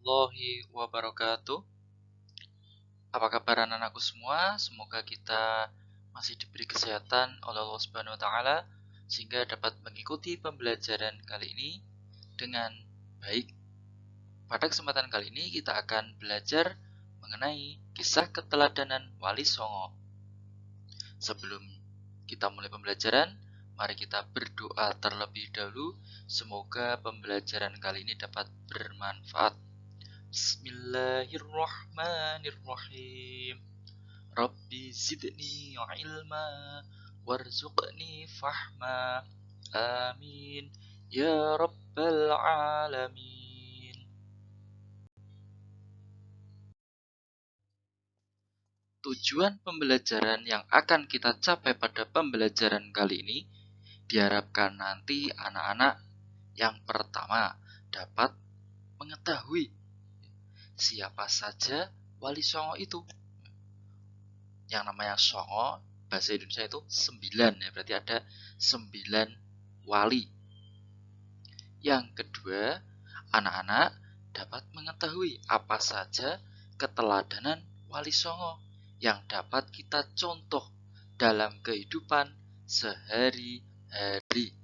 warahmatullahi wabarakatuh. Apa kabar anak-anakku semua? Semoga kita masih diberi kesehatan oleh Allah Subhanahu wa taala sehingga dapat mengikuti pembelajaran kali ini dengan baik. Pada kesempatan kali ini kita akan belajar mengenai kisah keteladanan Wali Songo. Sebelum kita mulai pembelajaran, mari kita berdoa terlebih dahulu. Semoga pembelajaran kali ini dapat bermanfaat. Bismillahirrahmanirrahim. Rabbi zidni ilma warzuqni fahma. Amin ya rabbal alamin. Tujuan pembelajaran yang akan kita capai pada pembelajaran kali ini diharapkan nanti anak-anak yang pertama dapat mengetahui siapa saja Wali Songo itu. Yang namanya Songo, bahasa Indonesia itu 9 ya, berarti ada 9 wali. Yang kedua, anak-anak dapat mengetahui apa saja keteladanan Wali Songo yang dapat kita contoh dalam kehidupan sehari-hari.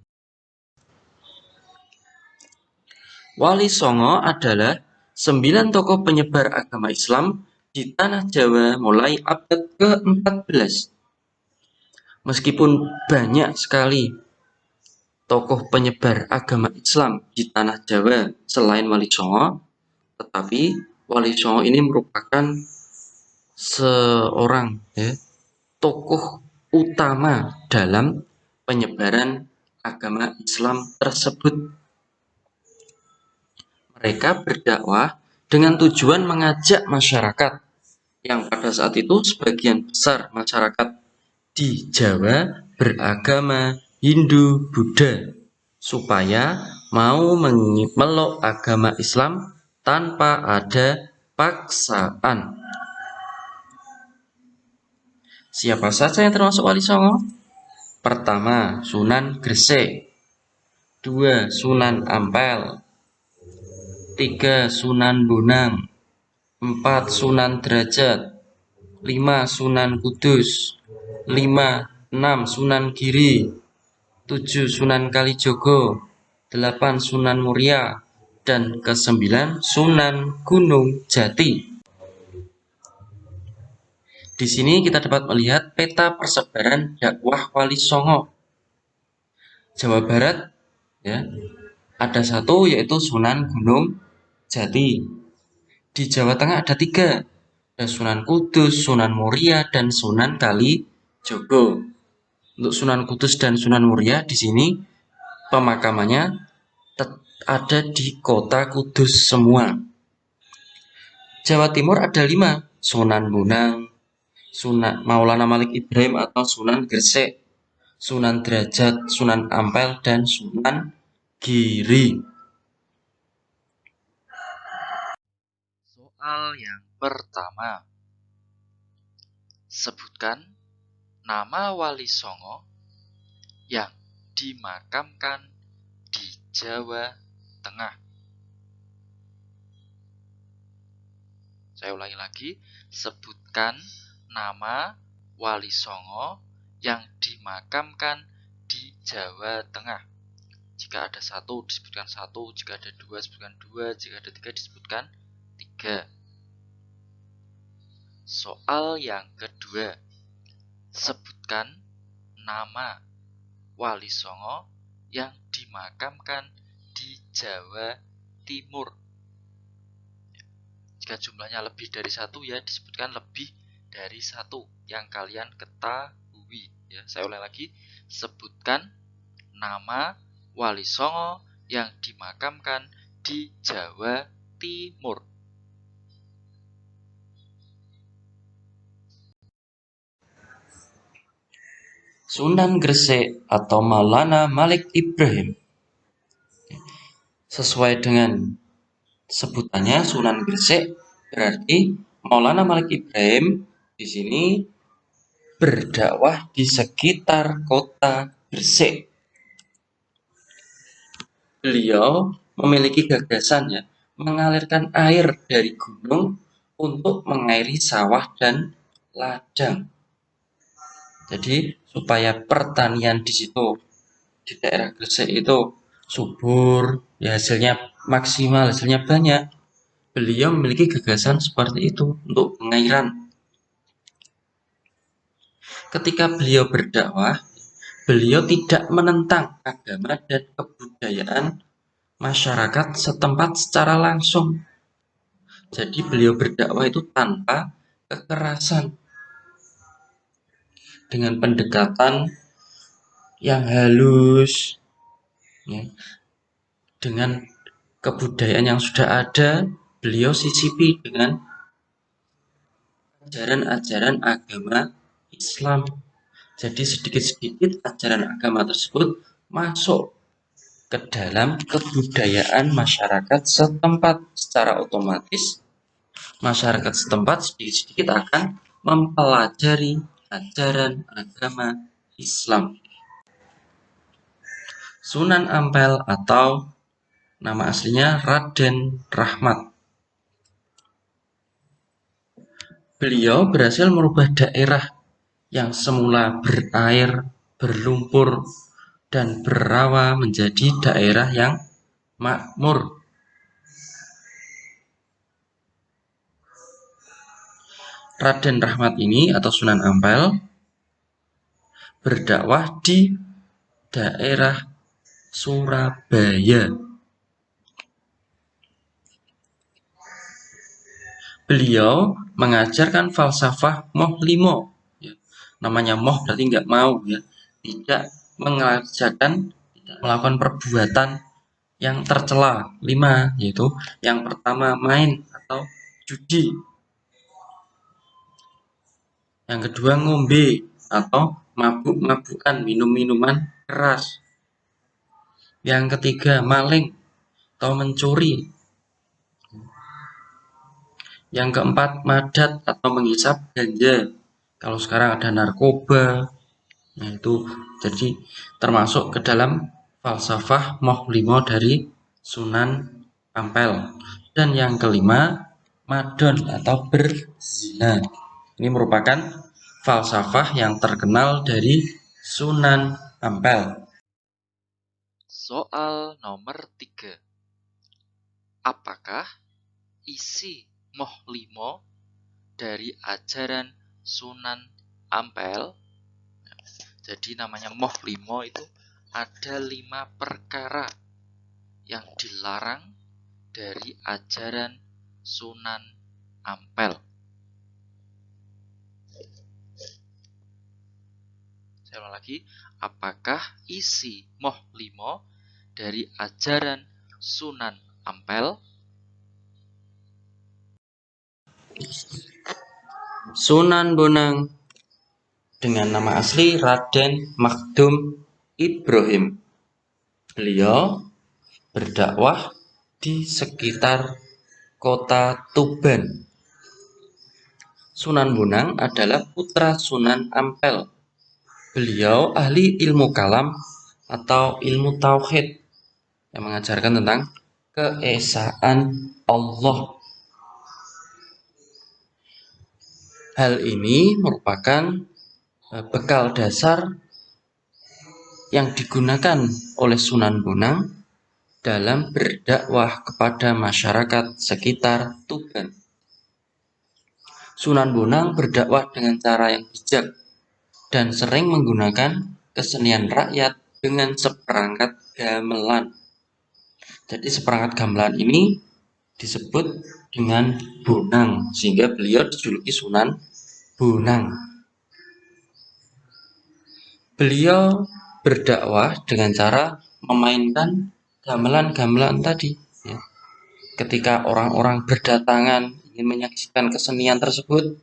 Wali Songo adalah 9 tokoh penyebar agama Islam di tanah Jawa mulai abad ke-14. Meskipun banyak sekali tokoh penyebar agama Islam di tanah Jawa selain Wali Songo, tetapi Wali Songo ini merupakan seorang tokoh utama dalam penyebaran agama Islam tersebut. Mereka berdakwah dengan tujuan mengajak masyarakat yang pada saat itu sebagian besar masyarakat di Jawa beragama Hindu Buddha supaya mau memeluk agama Islam tanpa ada paksaan. Siapa saja yang termasuk Wali Songo? Pertama, Sunan Gresik. 2, Sunan Ampel. 3, Sunan Bonang. 4, Sunan Derajat. 5, Sunan Kudus. 6, Sunan Giri. 7, Sunan Kalijogo. 8, Sunan Muria. Dan ke-9, Sunan Gunung Jati. Di sini kita dapat melihat peta persebaran dakwah Wali Songo. Jawa Barat ya, ada 1 yaitu Sunan Gunung Jati. Di Jawa Tengah ada 3, ada Sunan Kudus, Sunan Muria, dan Sunan Kalijogo. Untuk Sunan Kudus dan Sunan Muria di sini pemakamannya ada di kota Kudus semua. Jawa Timur ada 5, Sunan Bonang, Sunan Maulana Malik Ibrahim atau Sunan Gresik, Sunan Derajat, Sunan Ampel, dan Sunan Giri. Soal yang pertama, sebutkan nama Wali Songo yang dimakamkan di Jawa Tengah. Saya ulangi lagi, sebutkan nama Wali Songo yang dimakamkan di Jawa Tengah. Jika ada 1 disebutkan 1, jika ada 2 disebutkan 2, jika ada 3 disebutkan 3. Soal yang kedua, sebutkan nama Wali Songo yang dimakamkan di Jawa Timur. Jika jumlahnya lebih dari 1 ya disebutkan lebih dari 1 yang kalian ketahui ya. Saya ulang lagi, sebutkan nama Wali Songo yang dimakamkan di Jawa Timur. Sunan Gresik atau Maulana Malik Ibrahim. Sesuai dengan sebutannya Sunan Gresik, berarti Maulana Malik Ibrahim di sini berdakwah di sekitar kota Gresik. Beliau memiliki gagasan ya mengalirkan air dari gunung untuk mengairi sawah dan ladang. Jadi supaya pertanian di situ, di daerah Gresik itu subur, ya hasilnya maksimal, hasilnya banyak. Beliau memiliki gagasan seperti itu untuk pengairan. Ketika beliau berdakwah, beliau tidak menentang agama dan kebudayaan masyarakat setempat secara langsung. Jadi beliau berdakwah itu tanpa kekerasan, dengan pendekatan yang halus, ya, dengan kebudayaan yang sudah ada, beliau sisipi dengan ajaran-ajaran agama Islam. Jadi sedikit-sedikit ajaran agama tersebut masuk ke dalam kebudayaan masyarakat setempat. Secara otomatis masyarakat setempat sedikit-sedikit akan mempelajari ajaran agama Islam. Sunan Ampel atau nama aslinya Raden Rahmat. Beliau berhasil merubah daerah yang semula berair, berlumpur, dan berawa menjadi daerah yang makmur. Raden Rahmat ini atau Sunan Ampel berdakwah di daerah Surabaya. Beliau mengajarkan falsafah Moh Limo. Ya, namanya Moh berarti nggak mau, ya. Tidak mengajarkan, tidak melakukan perbuatan yang tercela. 5, yaitu yang pertama main atau judi. Yang kedua ngombe atau mabuk-mabukan, minum-minuman keras. Yang ketiga maling atau mencuri. Yang keempat madat atau menghisap ganja. Kalau sekarang ada narkoba, nah itu jadi termasuk ke dalam falsafah Moh Limo dari Sunan Ampel. Dan yang kelima madon atau berzina. Ini merupakan falsafah yang terkenal dari Sunan Ampel. Soal nomor 3. Apakah isi Moh Limo dari ajaran Sunan Ampel? Jadi namanya Moh Limo itu ada 5 perkara yang dilarang dari ajaran Sunan Ampel. Saya ulang lagi, apakah isi Moh Limo dari ajaran Sunan Ampel? Sunan Bonang dengan nama asli Raden Makdum Ibrahim. Beliau berdakwah di sekitar kota Tuban. Sunan Bonang adalah putra Sunan Ampel. Beliau ahli ilmu kalam atau ilmu tauhid yang mengajarkan tentang keesaan Allah. Hal ini merupakan bekal dasar yang digunakan oleh Sunan Bonang dalam berdakwah kepada masyarakat sekitar Tuban. Sunan Bonang berdakwah dengan cara yang bijak dan sering menggunakan kesenian rakyat dengan seperangkat gamelan. Jadi seperangkat gamelan ini disebut dengan Bonang, sehingga beliau dijuluki Sunan Bonang. Beliau berdakwah dengan cara memainkan gamelan-gamelan tadi, ya. Ketika orang-orang berdatangan ingin menyaksikan kesenian tersebut,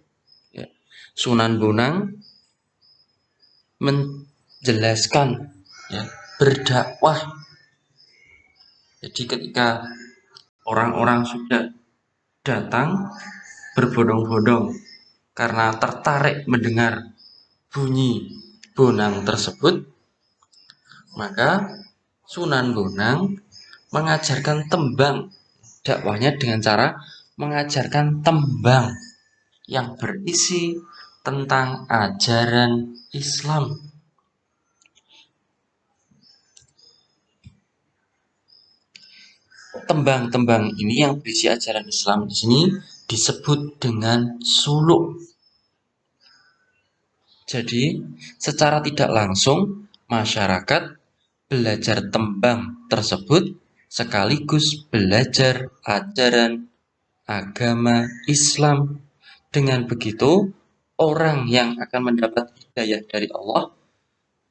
ya, Sunan Bonang menjelaskan, ya, berdakwah. Jadi ketika orang-orang sudah datang berbondong-bondong karena tertarik mendengar bunyi bonang tersebut, maka Sunan Bonang mengajarkan tembang dakwahnya dengan cara mengajarkan tembang yang berisi tentang ajaran Islam. Tembang-tembang ini yang berisi ajaran Islam di sini disebut dengan suluk. Jadi, secara tidak langsung masyarakat belajar tembang tersebut sekaligus belajar ajaran agama Islam. Dengan begitu, orang yang akan mendapat hidayah dari Allah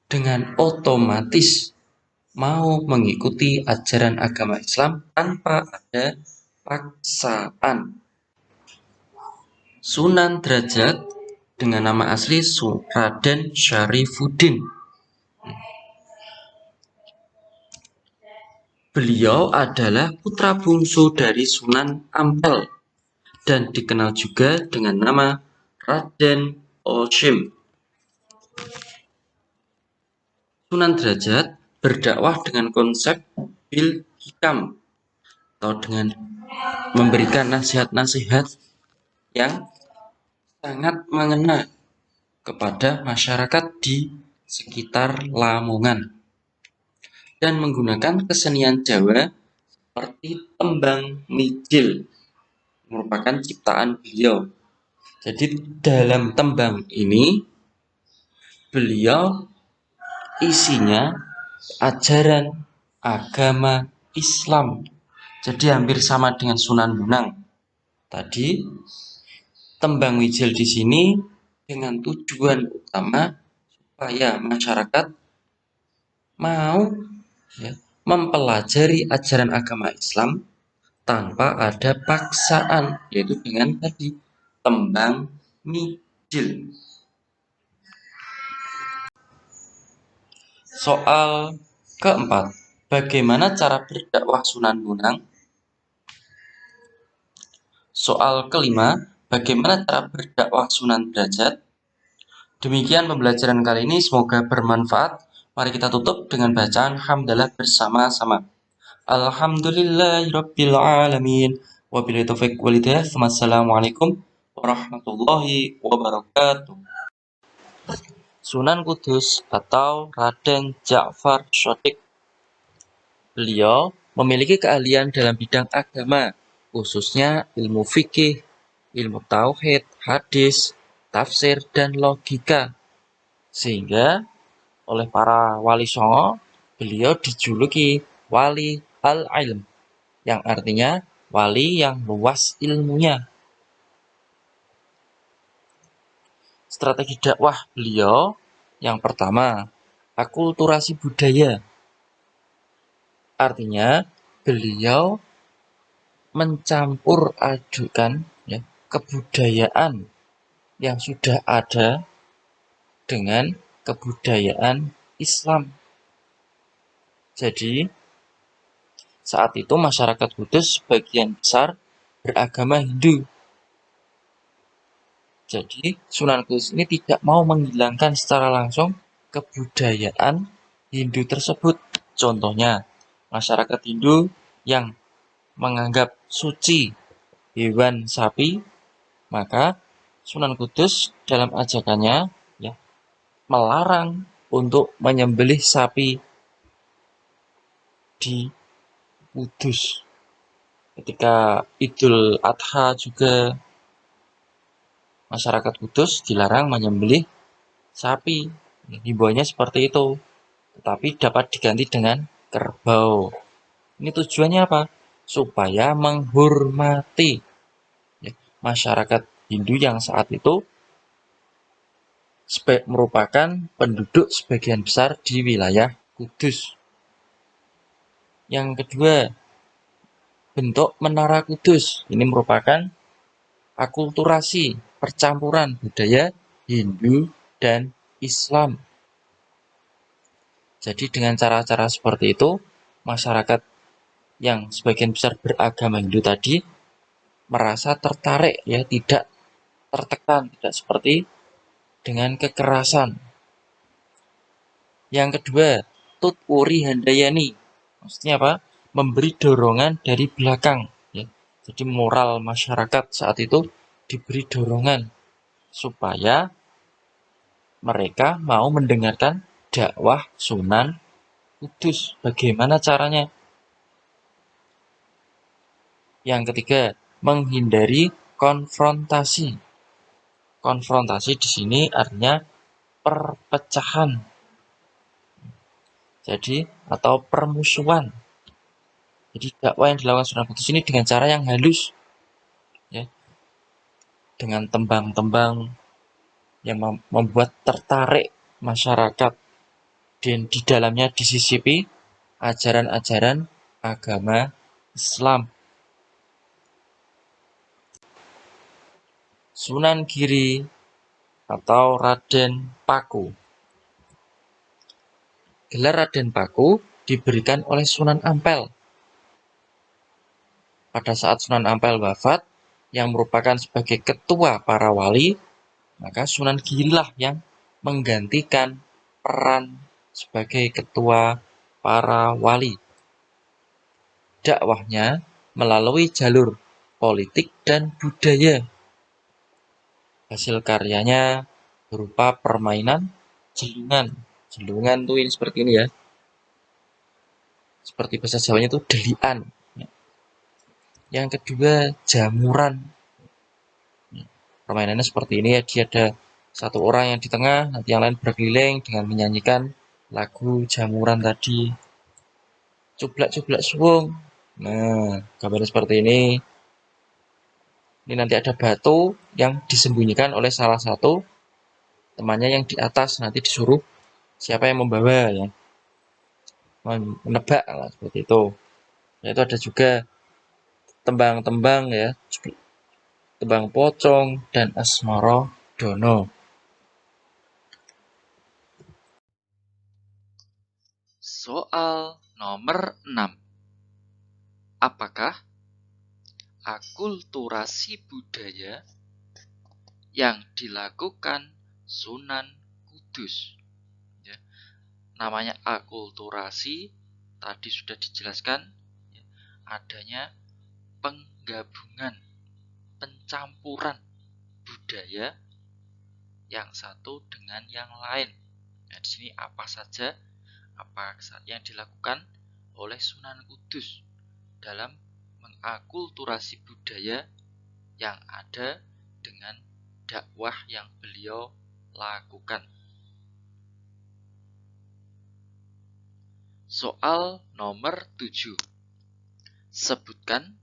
dengan otomatis mau mengikuti ajaran agama Islam tanpa ada paksaan. Sunan Derajat dengan nama asli Raden Syarifuddin. Beliau adalah putra bungsu dari Sunan Ampel dan dikenal juga dengan nama Raden Olshim. Sunan Derajat berdakwah dengan konsep bil hikam atau dengan memberikan nasihat-nasihat yang sangat mengena kepada masyarakat di sekitar Lamongan dan menggunakan kesenian Jawa seperti tembang mijil merupakan ciptaan beliau. Jadi dalam tembang ini beliau isinya ajaran agama Islam. Jadi hampir sama dengan Sunan Bonang. Tadi tembang mijil di sini dengan tujuan utama supaya masyarakat mau mempelajari ajaran agama Islam tanpa ada paksaan, yaitu dengan tadi tembang mijil. Soal keempat, bagaimana cara berdakwah Sunan Bonang? Soal kelima, bagaimana cara berdakwah Sunan Derajat? Demikian pembelajaran kali ini, semoga bermanfaat. Mari kita tutup dengan bacaan hamdalah bersama-sama. Alhamdulillahirabbil alamin. Wabillahi taufiq wal hidayah. Wassalamualaikum warahmatullahi wabarakatuh. Sunan Kudus atau Raden Ja'far Shadiq. Beliau memiliki keahlian dalam bidang agama, khususnya ilmu fikih, ilmu tauhid, hadis, tafsir, dan logika. Sehingga oleh para wali songo, beliau dijuluki wali al-ilm, yang artinya wali yang luas ilmunya. Strategi dakwah beliau yang pertama, akulturasi budaya. Artinya beliau mencampur adukan kebudayaan yang sudah ada dengan kebudayaan Islam. Jadi saat itu masyarakat Kudus sebagian besar beragama Hindu. Jadi Sunan Kudus ini tidak mau menghilangkan secara langsung kebudayaan Hindu tersebut. Contohnya, masyarakat Hindu yang menganggap suci hewan sapi, maka Sunan Kudus dalam ajakannya melarang untuk menyembelih sapi di Kudus. Ketika Idul Adha juga masyarakat Kudus dilarang menyembelih sapi. Himbauannya seperti itu. Tetapi dapat diganti dengan kerbau. Ini tujuannya apa? Supaya menghormati masyarakat Hindu yang saat itu merupakan penduduk sebagian besar di wilayah Kudus. Yang kedua, bentuk Menara Kudus. Ini merupakan akulturasi percampuran budaya Hindu dan Islam. Jadi dengan cara-cara seperti itu, masyarakat yang sebagian besar beragama Hindu tadi merasa tertarik, tidak tertekan, tidak seperti dengan kekerasan. Yang kedua, Tutwuri Handayani. Maksudnya apa? Memberi dorongan dari belakang. Jadi moral masyarakat saat itu diberi dorongan supaya mereka mau mendengarkan dakwah Sunan Kudus. Bagaimana caranya? Yang ketiga, menghindari konfrontasi. Konfrontasi di sini artinya perpecahan. Jadi, atau permusuhan. Jadi dakwah yang dilakukan Sunan Kudus ini dengan cara yang halus, ya, dengan tembang-tembang yang membuat tertarik masyarakat, dan di dalamnya disisipi ajaran-ajaran agama Islam. Sunan Giri atau Raden Paku. Gelar Raden Paku diberikan oleh Sunan Ampel. Pada saat Sunan Ampel wafat, yang merupakan sebagai ketua para wali, maka Sunan Girilah yang menggantikan peran sebagai ketua para wali. Dakwahnya melalui jalur politik dan budaya. Hasil karyanya berupa permainan jelungan. Jelungan tuh ini seperti ini ya. Seperti bahasa Jawanya itu delian. Yang kedua, jamuran. Permainannya seperti ini ya, dia ada satu orang yang di tengah, nanti yang lain berkeliling dengan menyanyikan lagu jamuran tadi. Cublak-cublak suwung. Nah, gambarnya seperti ini. Ini nanti ada batu yang disembunyikan oleh salah satu temannya yang di atas, nanti disuruh siapa yang membawa ya. Menebak lah, seperti itu. Itu ada juga tembang-tembang ya, tembang pocong dan asmara dono. Soal nomor 6. Apakah akulturasi budaya yang dilakukan Sunan Kudus? Ya, namanya akulturasi tadi sudah dijelaskan, ya, adanya penggabungan, pencampuran budaya yang satu dengan yang lain. Nah, di sini apa saja yang dilakukan oleh Sunan Kudus dalam mengakulturasi budaya yang ada dengan dakwah yang beliau lakukan. Soal nomor 7. Sebutkan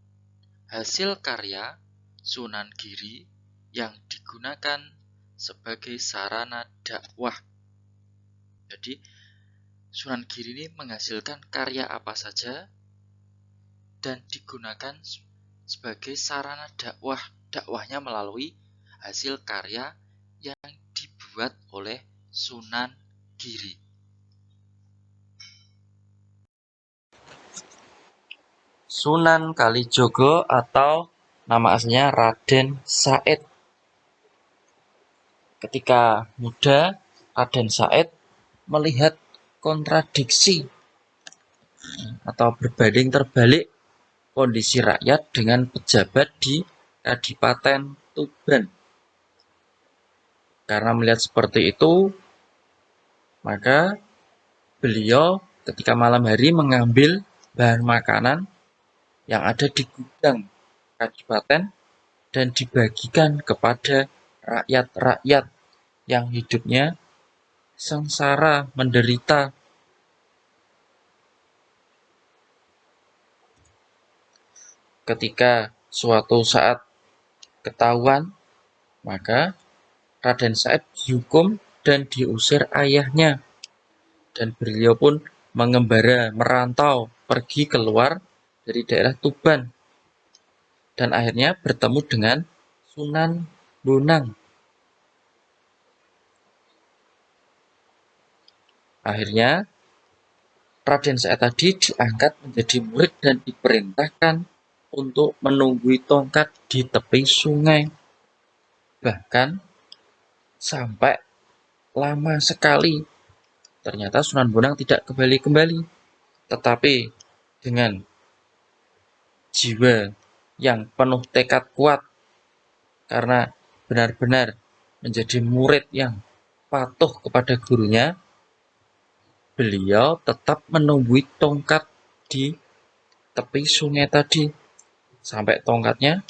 hasil karya Sunan Giri yang digunakan sebagai sarana dakwah. Jadi Sunan Giri ini menghasilkan karya apa saja dan digunakan sebagai sarana dakwah. Dakwahnya melalui hasil karya yang dibuat oleh Sunan Giri. Sunan Kalijogo atau nama aslinya Raden Said. Ketika muda, Raden Said melihat kontradiksi atau berbanding terbalik kondisi rakyat dengan pejabat di Kadipaten Tuban. Karena melihat seperti itu, maka beliau ketika malam hari mengambil bahan makanan yang ada di gudang Kadipaten dan dibagikan kepada rakyat-rakyat yang hidupnya sengsara, menderita. Ketika suatu saat ketahuan, maka Raden Said dihukum dan diusir ayahnya. Dan beliau pun mengembara, merantau, pergi keluar dari daerah Tuban. Dan akhirnya bertemu dengan Sunan Bonang. Akhirnya Raden Said tadi diangkat menjadi murid dan diperintahkan untuk menunggui tongkat di tepi sungai. Bahkan sampai lama sekali. Ternyata Sunan Bonang tidak kembali-kembali. Tetapi dengan jiwa yang penuh tekad kuat karena benar-benar menjadi murid yang patuh kepada gurunya, beliau tetap menunggui tongkat di tepi sungai tadi sampai tongkatnya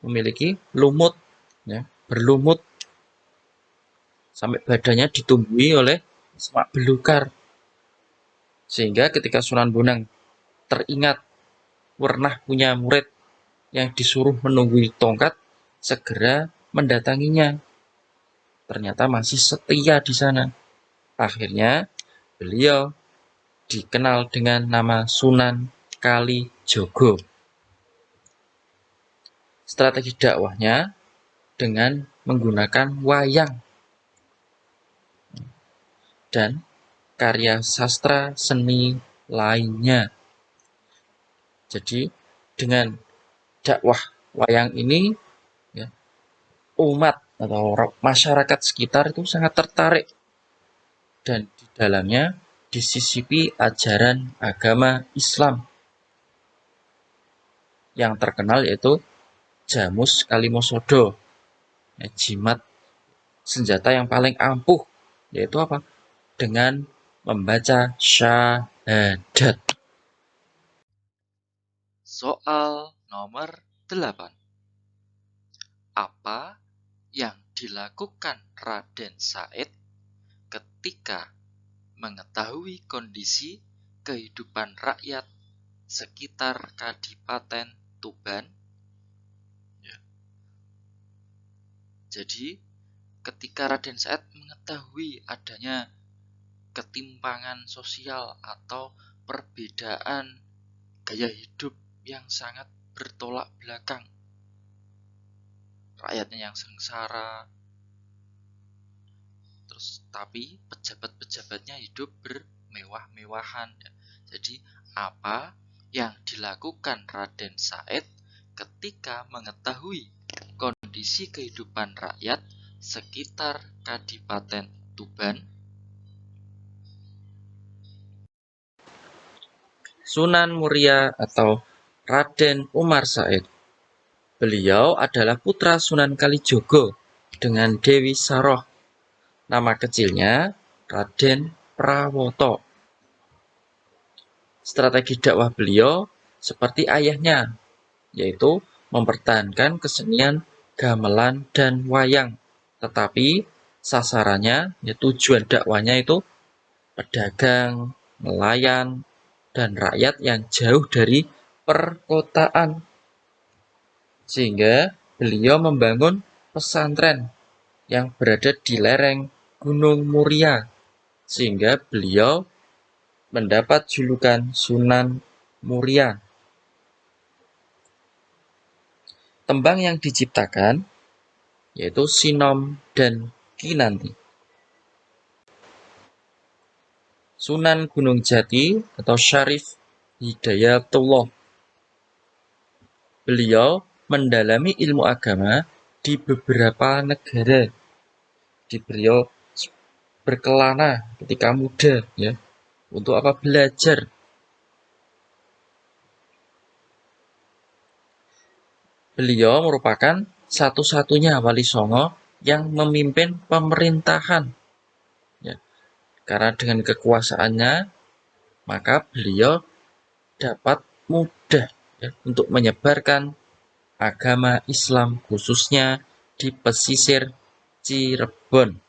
memiliki lumut, ya, berlumut sampai badannya ditumbuhi oleh semak belukar. Sehingga ketika Sunan Bonang teringat pernah punya murid yang disuruh menunggui tongkat, segera mendatanginya. Ternyata masih setia di sana. Akhirnya beliau dikenal dengan nama Sunan Kalijogo. Strategi dakwahnya dengan menggunakan wayang dan karya sastra seni lainnya. Jadi dengan dakwah wayang ini, ya, umat atau masyarakat sekitar itu sangat tertarik dan di dalamnya disisipi ajaran agama Islam yang terkenal yaitu Jamus Kalimosodo, ya, jimat senjata yang paling ampuh, yaitu apa? Dengan membaca syahadat. Soal nomor 8. Apa yang dilakukan Raden Said ketika mengetahui kondisi kehidupan rakyat sekitar Kadipaten Tuban? Ya. Jadi, ketika Raden Said mengetahui adanya ketimpangan sosial atau perbedaan gaya hidup yang sangat bertolak belakang, rakyatnya yang sengsara, terus tapi pejabat-pejabatnya hidup bermewah-mewahan. Jadi apa yang dilakukan Raden Said ketika mengetahui kondisi kehidupan rakyat sekitar Kadipaten Tuban? Sunan Muria atau Raden Umar Said. Beliau adalah putra Sunan Kalijogo dengan Dewi Saroh. Nama kecilnya Raden Prawoto. Strategi dakwah beliau seperti ayahnya, yaitu mempertahankan kesenian gamelan dan wayang. Tetapi sasarannya, ya, tujuan dakwahnya itu pedagang, nelayan, dan rakyat yang jauh dari perkotaan. Sehingga beliau membangun pesantren yang berada di lereng Gunung Muria. Sehingga beliau mendapat julukan Sunan Muria. Tembang yang diciptakan yaitu Sinom dan Kinanti. Sunan Gunung Jati atau Syarif Hidayatullah. Beliau mendalami ilmu agama di beberapa negara. Beliau berkelana ketika muda, ya, untuk apa? Belajar. Beliau merupakan satu-satunya wali songo yang memimpin pemerintahan. Ya, karena dengan kekuasaannya, maka beliau dapat mudah, ya, untuk menyebarkan agama Islam khususnya di pesisir Cirebon.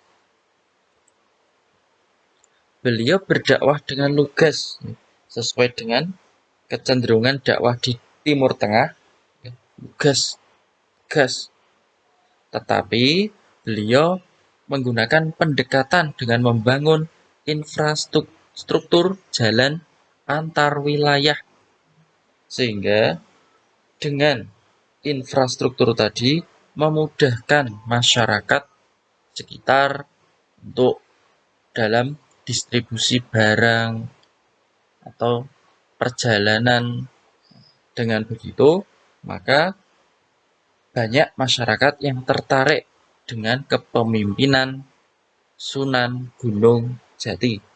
Beliau berdakwah dengan lugas sesuai dengan kecenderungan dakwah di Timur Tengah, lugas, gas. Tetapi beliau menggunakan pendekatan dengan membangun infrastruktur jalan antar wilayah. Sehingga dengan infrastruktur tadi memudahkan masyarakat sekitar untuk dalam distribusi barang atau perjalanan. Dengan begitu, maka banyak masyarakat yang tertarik dengan kepemimpinan Sunan Gunung Jati.